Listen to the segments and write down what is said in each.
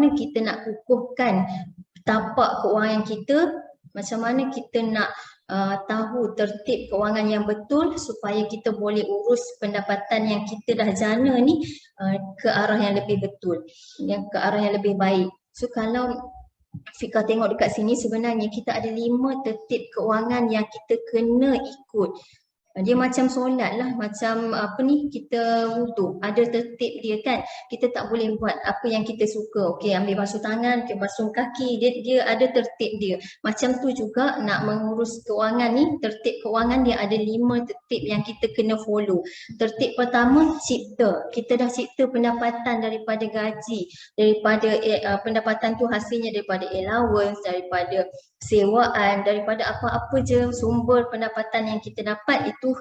mana kita nak kukuhkan tapak keuangan kita, macam mana kita nak tahu tertib keuangan yang betul supaya kita boleh urus pendapatan yang kita dah jana ni ke arah yang lebih betul, yang ke arah yang lebih baik. So kalau Fika tengok dekat sini, sebenarnya kita ada 5 tertib keuangan yang kita kena ikut. Dia macam solat lah, macam apa ni, kita wudu, ada tertib dia kan. Kita tak boleh buat apa yang kita suka. Okey, ambil basuh tangan, okay, basuh kaki, dia ada tertib dia. Macam tu juga nak mengurus keuangan ni, tertib keuangan dia ada 5 tertib yang kita kena follow. Tertib pertama, cipta. Kita dah cipta pendapatan daripada gaji, daripada pendapatan tu hasilnya daripada allowance, daripada sewaan, daripada apa-apa je sumber pendapatan yang kita dapat, itu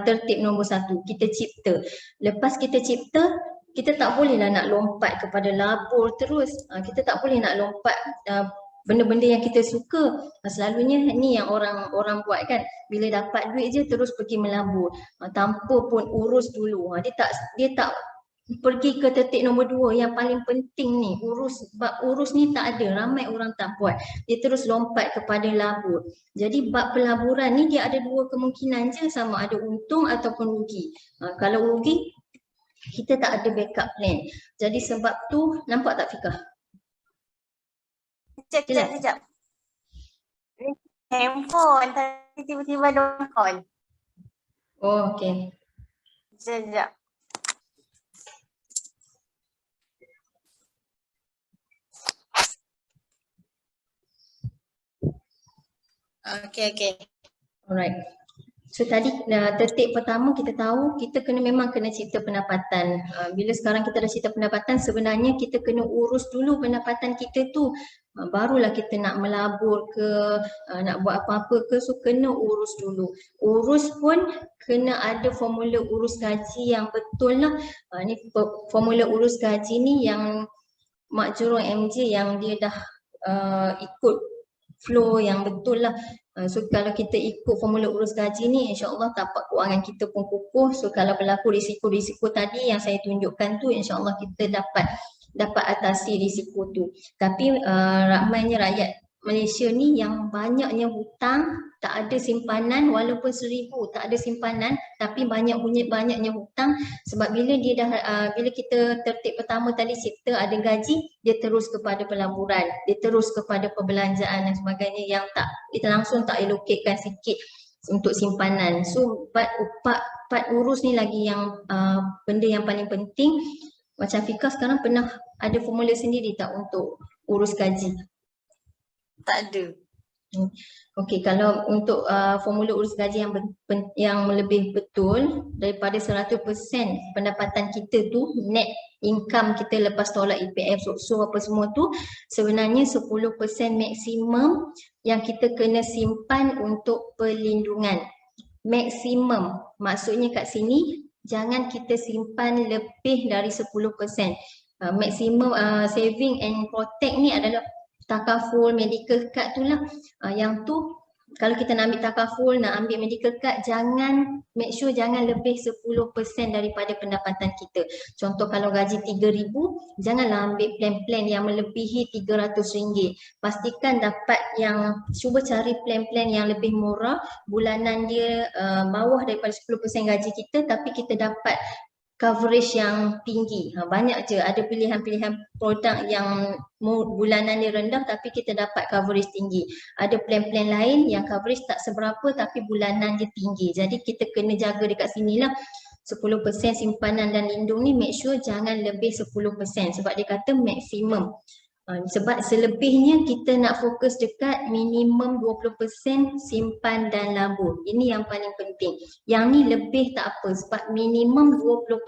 tertib nombor 1, kita cipta. Lepas kita cipta, kita tak bolehlah nak lompat kepada labur terus. Kita tak boleh nak lompat benda-benda yang kita suka. Selalunya ni yang orang buat kan, bila dapat duit je terus pergi melabur tanpa pun urus dulu. Dia tak pergi ke tertib nombor 2 yang paling penting ni, bab urus ni tak ada, ramai orang tak buat. Dia terus lompat kepada labur. Jadi bab pelaburan ni dia ada 2 kemungkinan je, sama ada untung ataupun rugi. Kalau rugi, kita tak ada backup plan. Jadi sebab tu, nampak tak Fika? Sekejap. Handphone tadi tiba-tiba ada call. Oh, okey. Sekejap. Okay. Alright. So tadi tertib pertama kita tahu kita memang kena cipta pendapatan. Bila sekarang kita dah cipta pendapatan, sebenarnya kita kena urus dulu pendapatan kita tu. Barulah kita nak melabur ke, nak buat apa-apa ke, so kena urus dulu. Urus pun kena ada formula urus gaji yang betul lah. Ni formula urus gaji ni yang Mak Jurong MJ yang dia dah ikut flow yang betul lah. So kalau kita ikut formula urus gaji ni, insyaAllah tapak keuangan kita pun kukuh. So kalau berlaku risiko-risiko tadi yang saya tunjukkan tu, insyaAllah kita dapat atasi risiko tu. Tapi ramainya rakyat Malaysia ni yang banyaknya hutang, tak ada simpanan, walaupun 1,000 tak ada simpanan, tapi banyaknya hutang. Sebab bila kita tertib pertama tadi cipta ada gaji, dia terus kepada pelaburan, dia terus kepada perbelanjaan dan sebagainya yang kita langsung tak allocatekan sikit untuk simpanan. So part urus ni lagi yang benda yang paling penting. Macam Fika sekarang pernah ada formula sendiri tak untuk urus gaji? Tak ada. Okey, kalau untuk formula urus gaji yang lebih betul, daripada 100% pendapatan kita tu, net income kita lepas tolak EPF, SOCSO apa semua tu, sebenarnya 10% maksimum yang kita kena simpan untuk perlindungan. Maksimum, maksudnya kat sini jangan kita simpan lebih dari 10%. Maksimum saving and protect ni adalah takaful, medical card tu lah. Yang tu kalau kita nak ambil takaful, nak ambil medical card, make sure jangan lebih 10% daripada pendapatan kita. Contoh kalau gaji 3,000, janganlah ambil plan-plan yang melebihi RM300. Pastikan cuba cari plan-plan yang lebih murah, bulanan dia bawah daripada 10% gaji kita, tapi kita dapat coverage yang tinggi. Banyak je, ada pilihan-pilihan produk yang bulanan dia rendah tapi kita dapat coverage tinggi. Ada plan-plan lain yang coverage tak seberapa tapi bulanan dia tinggi. Jadi kita kena jaga dekat sinilah. 10% simpanan dan lindung ni make sure jangan lebih 10% sebab dia kata maksimum. Sebab selebihnya kita nak fokus dekat minimum 20% simpan dan labur. Ini yang paling penting. Yang ni lebih tak apa sebab minimum 20%.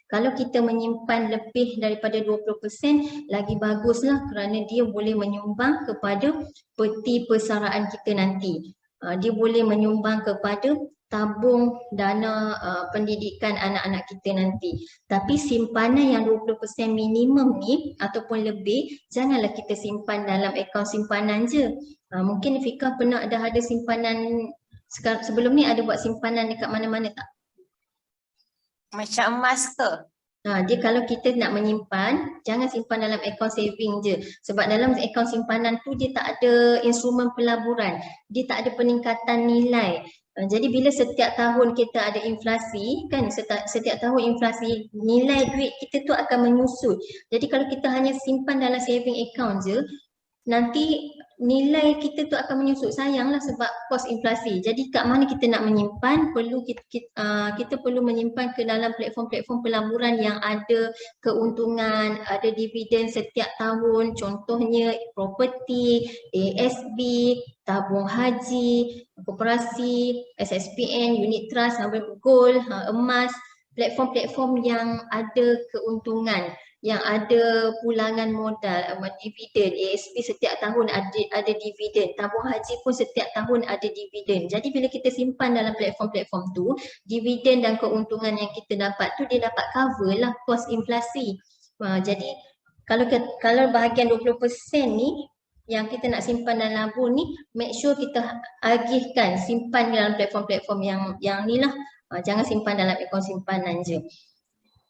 Kalau kita menyimpan lebih daripada 20% lagi baguslah kerana dia boleh menyumbang kepada peti persaraan kita nanti. Dia boleh menyumbang kepada tabung dana pendidikan anak-anak kita nanti. Tapi simpanan yang 20% minimum ni ataupun lebih, janganlah kita simpan dalam akaun simpanan je. Mungkin Fika pernah ada simpanan sebelum ni, ada buat simpanan dekat mana-mana tak? Macam emas ke? Dia kalau kita nak menyimpan, jangan simpan dalam akaun saving je. Sebab dalam akaun simpanan tu dia tak ada instrumen pelaburan. Dia tak ada peningkatan nilai. Jadi bila setiap tahun kita ada inflasi, kan setiap tahun inflasi, nilai duit kita tu akan menyusut. Jadi kalau kita hanya simpan dalam saving account je, nanti nilai kita tu akan menyusut, sayanglah sebab kos inflasi. Jadi kat mana kita nak menyimpan, kita perlu menyimpan ke dalam platform-platform pelaburan yang ada keuntungan, ada dividen setiap tahun, contohnya property, ASB, tabung haji, koperasi, SSPN, unit trust, gold, emas, platform-platform yang ada keuntungan, yang ada pulangan modal, dividen, ASP setiap tahun ada dividen, tabung haji pun setiap tahun ada dividen. Jadi bila kita simpan dalam platform-platform tu, dividen dan keuntungan yang kita dapat tu dia dapat cover lah kos inflasi. Jadi kalau bahagian 20% ni yang kita nak simpan dalam labur ni, make sure kita agihkan, simpan dalam platform-platform yang ni lah. Jangan simpan dalam akaun simpanan je.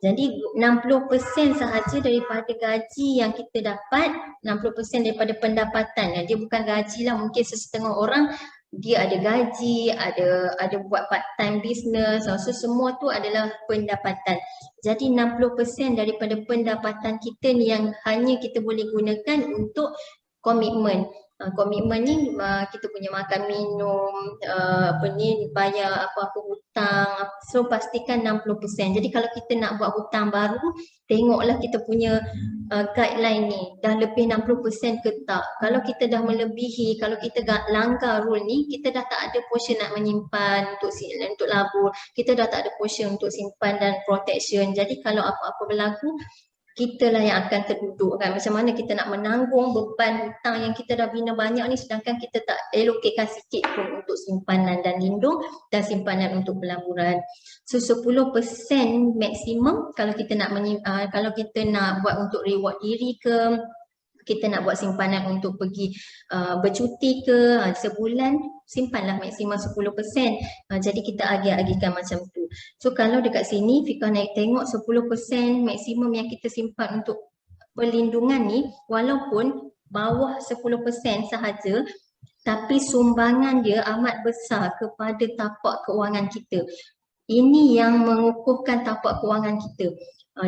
Jadi 60% sahaja daripada gaji yang kita dapat, 60% daripada pendapatan. Dia bukan gaji lah, mungkin sesetengah orang dia ada gaji, ada buat part time business, so semua tu adalah pendapatan. Jadi 60% daripada pendapatan kita ni yang hanya kita boleh gunakan untuk komitmen. Komitmen ni kita punya makan minum, bayar apa-apa hutang, so pastikan 60%. Jadi kalau kita nak buat hutang baru, tengoklah kita punya guideline ni dah lebih 60% ke tak. Kalau kita dah melebihi, kalau kita langgar rule ni, kita dah tak ada portion nak menyimpan untuk labur, kita dah tak ada portion untuk simpan dan protection. Jadi kalau apa-apa berlaku, kita lah yang akan terduduk kan. Macam mana kita nak menanggung beban hutang yang kita dah bina banyak ni, sedangkan kita tak allocate sikit pun untuk simpanan dan lindung dan simpanan untuk pelaburan. So 10% maksimum kalau kita nak kalau kita nak buat untuk reward diri ke, kita nak buat simpanan untuk pergi bercuti ke, sebulan simpanlah maksimum 10%. Jadi kita agih-agihkan macam tu. So kalau dekat sini Fika naik tengok 10% maksimum yang kita simpan untuk perlindungan ni, walaupun bawah 10% sahaja, tapi sumbangan dia amat besar kepada tapak keuangan kita. Ini yang mengukuhkan tapak keuangan kita.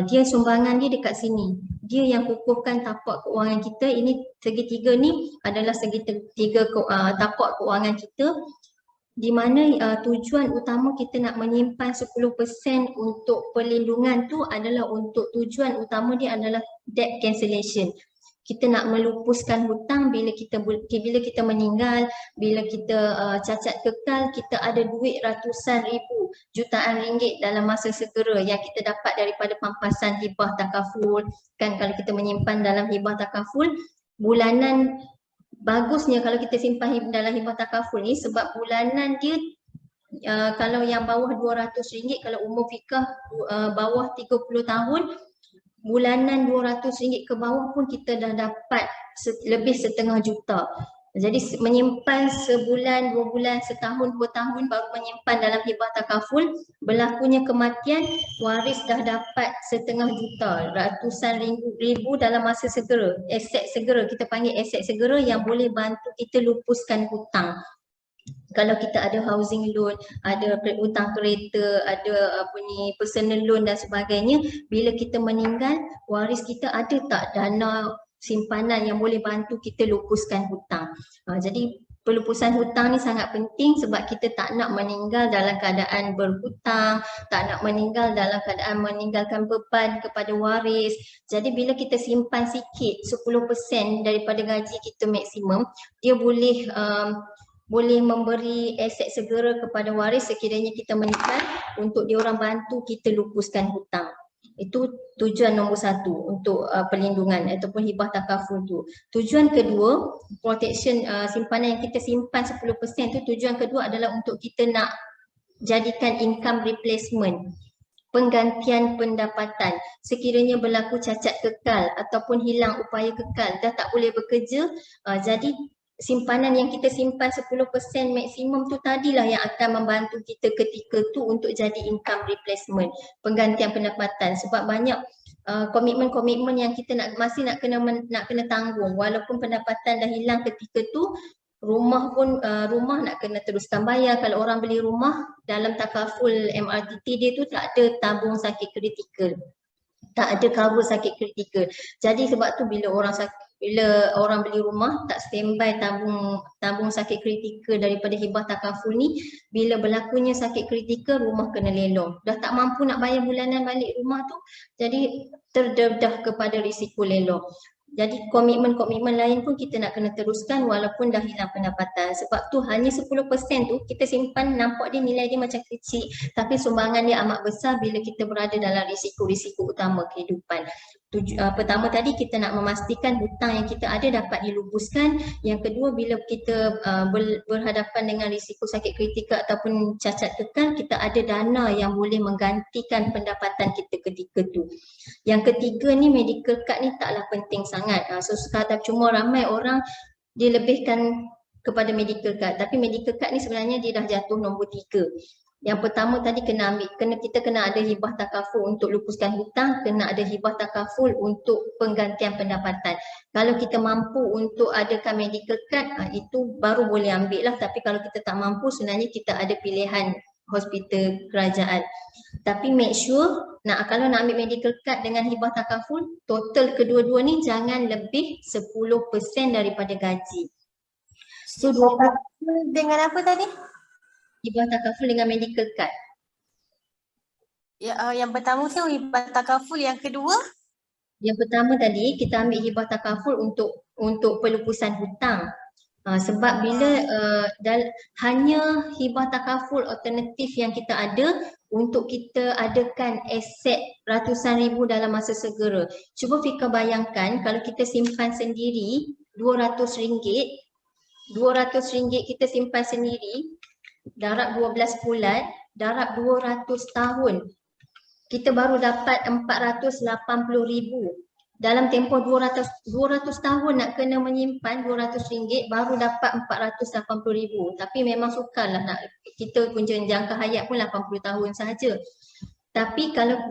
Dia sumbangan dia dekat sini. Dia yang kukuhkan tapak keuangan kita. Ini segitiga ni adalah segitiga tapak keuangan kita, di mana tujuan utama kita nak menyimpan 10% untuk perlindungan tu adalah untuk tujuan utama dia adalah debt cancellation. Kita nak melupuskan hutang bila kita meninggal, bila kita cacat kekal, kita ada duit ratusan ribu, jutaan ringgit dalam masa segera yang kita dapat daripada pampasan hibah takaful. Kan kalau kita menyimpan dalam hibah takaful, bulanan, bagusnya kalau kita simpan dalam hibah takaful ni, sebab bulanan dia kalau yang bawah RM200, kalau umur Fikah bawah 30 tahun, bulanan RM200 ke bawah pun kita dah dapat lebih setengah juta. Jadi menyimpan sebulan, 2 bulan, setahun, 2 tahun baru menyimpan dalam hibah takaful, berlakunya kematian, waris dah dapat setengah juta, ratusan ribu dalam masa segera. Aset segera, kita panggil aset segera yang boleh bantu kita lupuskan hutang. Kalau kita ada housing loan, ada hutang kereta, ada personal loan dan sebagainya, bila kita meninggal, waris kita ada tak dana simpanan yang boleh bantu kita lupuskan hutang. Jadi pelupusan hutang ni sangat penting sebab kita tak nak meninggal dalam keadaan berhutang, tak nak meninggal dalam keadaan meninggalkan beban kepada waris. Jadi bila kita simpan sikit, 10% daripada gaji kita maksimum, dia boleh memberi aset segera kepada waris sekiranya kita meninggal, untuk diorang bantu kita lupuskan hutang. Itu tujuan nombor 1 untuk perlindungan ataupun hibah takaful tu. Tujuan kedua, protection, simpanan yang kita simpan 10% tu, tujuan kedua adalah untuk kita nak jadikan income replacement, penggantian pendapatan. Sekiranya berlaku cacat kekal ataupun hilang upaya kekal, dah tak boleh bekerja, jadi simpanan yang kita simpan 10% maksimum tu tadilah yang akan membantu kita ketika tu untuk jadi income replacement, penggantian pendapatan. Sebab banyak komitmen-komitmen yang kita masih nak kena tanggung walaupun pendapatan dah hilang ketika tu. Rumah pun rumah nak kena teruskan bayar. Kalau orang beli rumah dalam takaful MRTT dia tu tak ada tabung sakit kritikal, tak ada cover sakit kritikal. Jadi sebab tu bila orang beli rumah tak standby tabung sakit kritikal daripada hibah takaful ni, bila berlakunya sakit kritikal rumah kena lelong. Dah tak mampu nak bayar bulanan balik rumah tu, jadi terdedah kepada risiko lelong. Jadi komitmen-komitmen lain pun kita nak kena teruskan walaupun dah hilang pendapatan. Sebab tu hanya 10% tu kita simpan, nampak dia nilai dia macam kecil, tapi sumbangan dia amat besar bila kita berada dalam risiko-risiko utama kehidupan. Pertama tadi kita nak memastikan hutang yang kita ada dapat dilupuskan. Yang kedua, bila kita berhadapan dengan risiko sakit kritikal ataupun cacat kekal, kita ada dana yang boleh menggantikan pendapatan kita ketika tu. Yang ketiga ni, medical card ni taklah penting sangat. So sekarang cuma ramai orang dilebihkan kepada medical card, tapi medical card ni sebenarnya dia dah jatuh nombor 3. Yang pertama tadi kita kena ada hibah takaful untuk lupuskan hutang, kena ada hibah takaful untuk penggantian pendapatan. Kalau kita mampu untuk adakan medical card, itu baru boleh ambil lah. Tapi kalau kita tak mampu, sebenarnya kita ada pilihan hospital kerajaan. Tapi make sure kalau nak ambil medical card dengan hibah takaful, total kedua-dua ni jangan lebih 10% daripada gaji. So dengan apa tadi? Hibah takaful dengan medical card. Ya, yang pertama tu hibah takaful, yang kedua? Yang pertama tadi kita ambil hibah takaful untuk pelupusan hutang. Sebab bila hanya hibah takaful alternatif yang kita ada untuk kita adakan aset ratusan ribu dalam masa segera. Cuba Fika bayangkan kalau kita simpan sendiri RM200, RM200 kita simpan sendiri, darab 12 bulan, darab 200 tahun, kita baru dapat RM480,000. Dalam tempoh 200 tahun nak kena menyimpan RM200 baru dapat RM480,000. Tapi memang sukarlah kita punya jangka hayat pun 80 tahun sahaja. Tapi kalau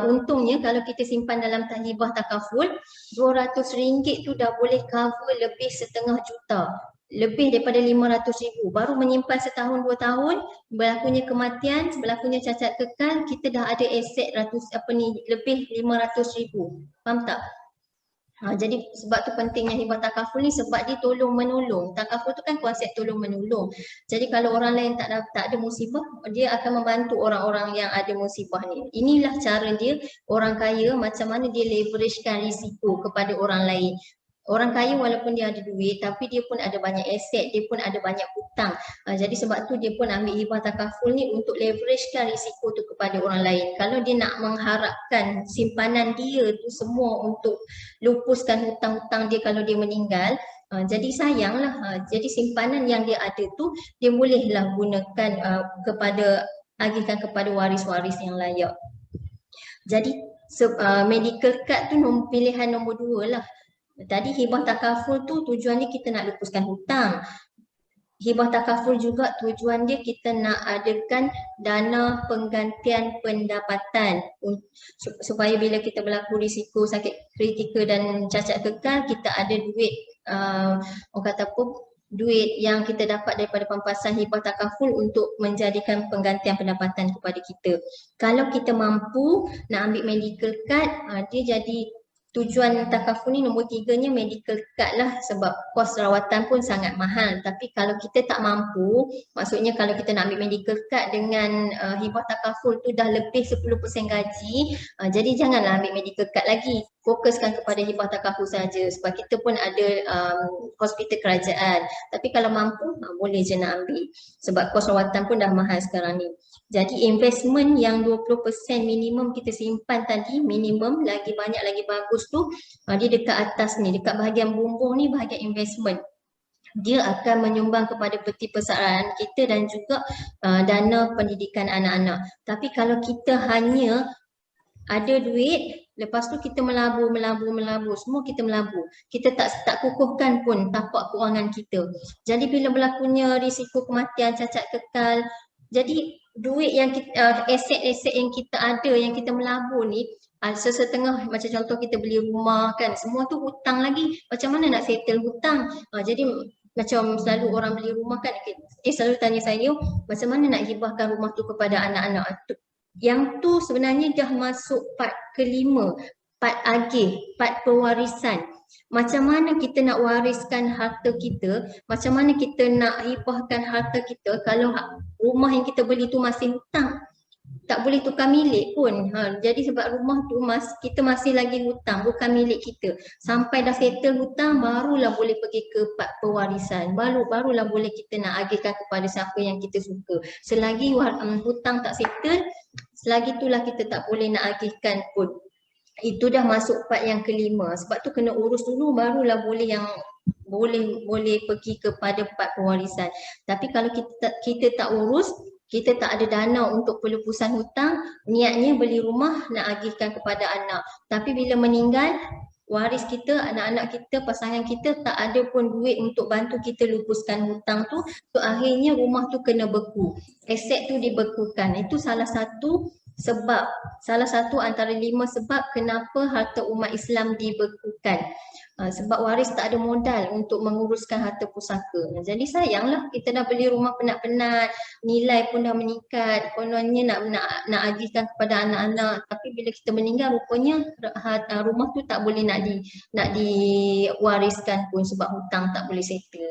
untungnya kalau kita simpan dalam hibah takaful, RM200 tu dah boleh cover lebih 500,000, lebih daripada RM500,000. Baru menyimpan setahun 2 tahun, berlakunya kematian, berlakunya cacat kekal, kita dah ada aset lebih RM500,000. Faham tak? Jadi sebab tu pentingnya hibah takaful ni, sebab dia tolong menolong. Takaful tu kan konsep tolong menolong. Jadi kalau orang lain tak ada musibah, dia akan membantu orang-orang yang ada musibah ni. Inilah cara dia, orang kaya macam mana dia leveragekan risiko kepada orang lain. Orang kaya walaupun dia ada duit, tapi dia pun ada banyak aset, dia pun ada banyak hutang. Jadi sebab tu dia pun ambil hibah takaful ni untuk leveragekan risiko tu kepada orang lain. Kalau dia nak mengharapkan simpanan dia tu semua untuk lupuskan hutang-hutang dia kalau dia meninggal, jadi sayanglah. Jadi simpanan yang dia ada tu dia bolehlah gunakan agihkan kepada waris-waris yang layak. Jadi medical card tu pilihan nombor 2 lah. Tadi hibah takaful tu tujuannya kita nak lupuskan hutang. Hibah takaful juga tujuan dia kita nak adakan dana penggantian pendapatan supaya bila kita berlaku risiko sakit kritikal dan cacat kekal, kita ada duit duit yang kita dapat daripada pampasan hibah takaful untuk menjadikan penggantian pendapatan kepada kita. Kalau kita mampu nak ambil medical card, dia jadi tujuan takaful ni nombor 3-nya medical card lah, sebab kos rawatan pun sangat mahal. Tapi kalau kita tak mampu, maksudnya kalau kita nak ambil medical card dengan hibah takaful tu dah lebih 10% gaji, jadi janganlah ambil medical card lagi. Fokuskan kepada hibah takaful saja, sebab kita pun ada hospital kerajaan. Tapi kalau mampu, boleh je nak ambil, sebab kos rawatan pun dah mahal sekarang ni. Jadi investment yang 20% minimum kita simpan tadi, minimum, lagi banyak lagi bagus tu, dia dekat atas ni, dekat bahagian bumbung ni, bahagian investment. Dia akan menyumbang kepada peti persaraan kita dan juga dana pendidikan anak-anak. Tapi kalau kita hanya ada duit Lepas tu kita melabur, semua kita melabur. Kita tak kukuhkan pun tapak kewangan kita. Jadi bila berlakunya risiko kematian, cacat kekal, jadi duit yang kita, aset-aset yang kita ada, yang kita melabur ni, sesetengah macam contoh kita beli rumah kan, semua tu hutang lagi. Macam mana nak settle hutang? Jadi macam selalu orang beli rumah kan, dia selalu tanya saya, macam mana nak hibahkan rumah tu kepada anak-anak. Yang tu sebenarnya dah masuk part kelima, part agih, part pewarisan. Macam mana kita nak wariskan harta kita, macam mana kita nak hibahkan harta kita kalau rumah yang kita beli tu masih hutang. Tak boleh tukar milik pun. Jadi sebab rumah tu kita masih lagi hutang, bukan milik kita. Sampai dah settle hutang, barulah boleh pergi ke part pewarisan. Barulah boleh kita nak agihkan kepada siapa yang kita suka. Selagi hutang tak settle, selagi itulah kita tak boleh nak agihkan pun. Itu dah masuk part yang kelima. Sebab tu kena urus dulu, barulah boleh yang boleh pergi kepada part pewarisan. Tapi kalau kita tak urus, kita tak ada dana untuk pelepasan hutang, niatnya beli rumah nak agihkan kepada anak. Tapi bila meninggal, waris kita, anak-anak kita, pasangan kita tak ada pun duit untuk bantu kita lupuskan hutang tu. So akhirnya rumah tu kena beku. Aset tu dibekukan. Itu salah satu sebab, salah satu antara 5 sebab kenapa harta umat Islam dibekukan. Sebab waris tak ada modal untuk menguruskan harta pusaka. Jadi sayanglah kita dah beli rumah penat-penat, nilai pun dah meningkat, kononnya nak agihkan kepada anak-anak, tapi bila kita meninggal rupanya rumah tu tak boleh nak diwariskan pun sebab hutang tak boleh settle.